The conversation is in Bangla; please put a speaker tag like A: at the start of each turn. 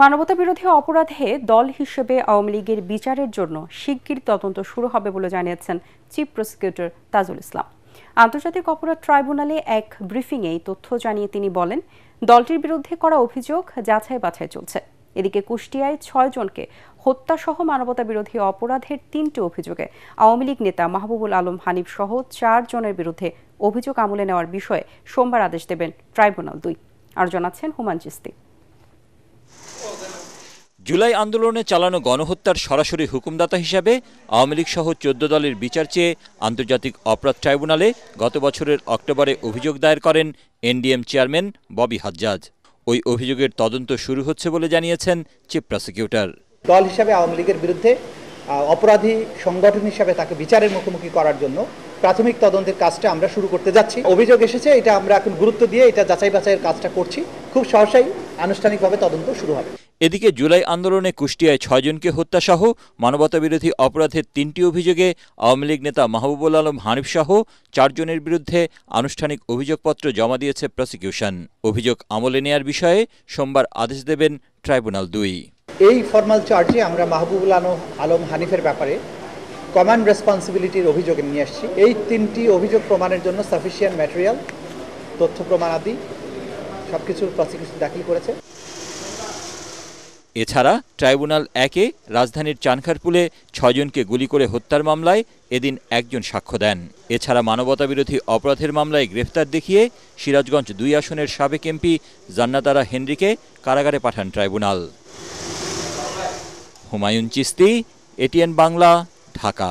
A: মানবতাবিরোধী অপরাধে দল হিসেবে আওয়ামী লীগের বিচারের জন্য শিগগির তদন্ত শুরু হবে বলে জানিয়েছেন চিফ প্রসিকিউটর তাজুল ইসলাম। আন্তর্জাতিক অপরাধ ট্রাইব্যুনালে এক ব্রিফিংয়ে এই তথ্য জানিয়ে তিনি বলেন, দলটির বিরুদ্ধে করা অভিযোগ যাচাই বাছাই চলছে। এদিকে কুষ্টিয়ায় ৬ জনকে হত্যাসহ মানবতাবিরোধী অপরাধের ৩টি অভিযোগে আওয়ামী লীগ নেতা মাহবুবুল আলম হানিফ সহ ৪ জনের বিরুদ্ধে অভিযোগ আমলে নেওয়ার বিষয়ে সোমবার আদেশ দেবেন ট্রাইব্যুনাল ২। আর জানাচ্ছেন হুমান চিস্তি।
B: জুলাই আন্দোলনে চালানো গণহত্যার সরাসরি হুকুমদাতা হিসাবে আওয়ামী লীগ সহ ১৪ দলের বিচার চেয়ে আন্তর্জাতিক অপরাধ ট্রাইব্যুনালে গত বছরের অক্টোবরে অভিযোগ দায়ের করেন এনডিএম চেয়ারম্যান ববি হাজ্জাজ। ওই অভিযোগের তদন্ত শুরু হচ্ছে বলে জানিয়েছেন চিফ প্রসিকিউটর।
C: দল হিসাবে আওয়ামী লীগের বিরুদ্ধে অপরাধী সংগঠন হিসাবে তাকে বিচারের মুখোমুখি করার জন্য প্রাথমিক তদন্তের কাজটা আমরা শুরু করতে যাচ্ছি। অভিযোগ এসেছে, এটা আমরা এখন গুরুত্ব দিয়ে এটা যাচাই বাছাইয়ের কাজটা করছি। খুব সহসাই আনুষ্ঠানিকভাবে তদন্ত শুরু হবে।
B: এদিকে জুলাই আন্দোলনে কুষ্টিয়ায় ৬ জনকে হত্যাসহ মানবতাবিরোধী অপরাধের ৩টি অভিযোগে আওয়ামী লীগ নেতা মাহবুবুল আলম হানিফ সহ ৪ জনের বিরুদ্ধে আনুষ্ঠানিক অভিযোগপত্র জমা দিয়েছে প্রসিকিউশন। অভিযোগ আমলে নেয়ার বিষয়ে সোমবার আদেশ দেবেন ট্রাইব্যুনাল ২।
C: এই ফরমাল চার্জে আমরা মাহবুবুল আলম হানিফের ব্যাপারে কমান্ড রেসপন্সিবিলিটির অভিযোগ নিয়ে আসছি। এই ৩টি অভিযোগ প্রমাণের জন্য সাফিসিয়েন্ট ম্যাটেরিয়াল, তথ্য প্রমাণাদি সবকিছু প্রসিকিউশন দাখিল করেছে।
B: এছাড়া ট্রাইব্যুনাল ১-এ রাজধানীর চানখারপুলে ৬ জনকে গুলি করে হত্যার মামলায় এদিন একজন সাক্ষ্য দেন। এছাড়া মানবতাবিরোধী অপরাধের মামলায় গ্রেফতার দেখিয়ে সিরাজগঞ্জ ২ আসনের সাবেক এমপি জান্নাত আরা হেনরিকে কারাগারে পাঠান ট্রাইব্যুনাল। হুমায়ুন চিস্তি, এটিএন বাংলা, ঢাকা।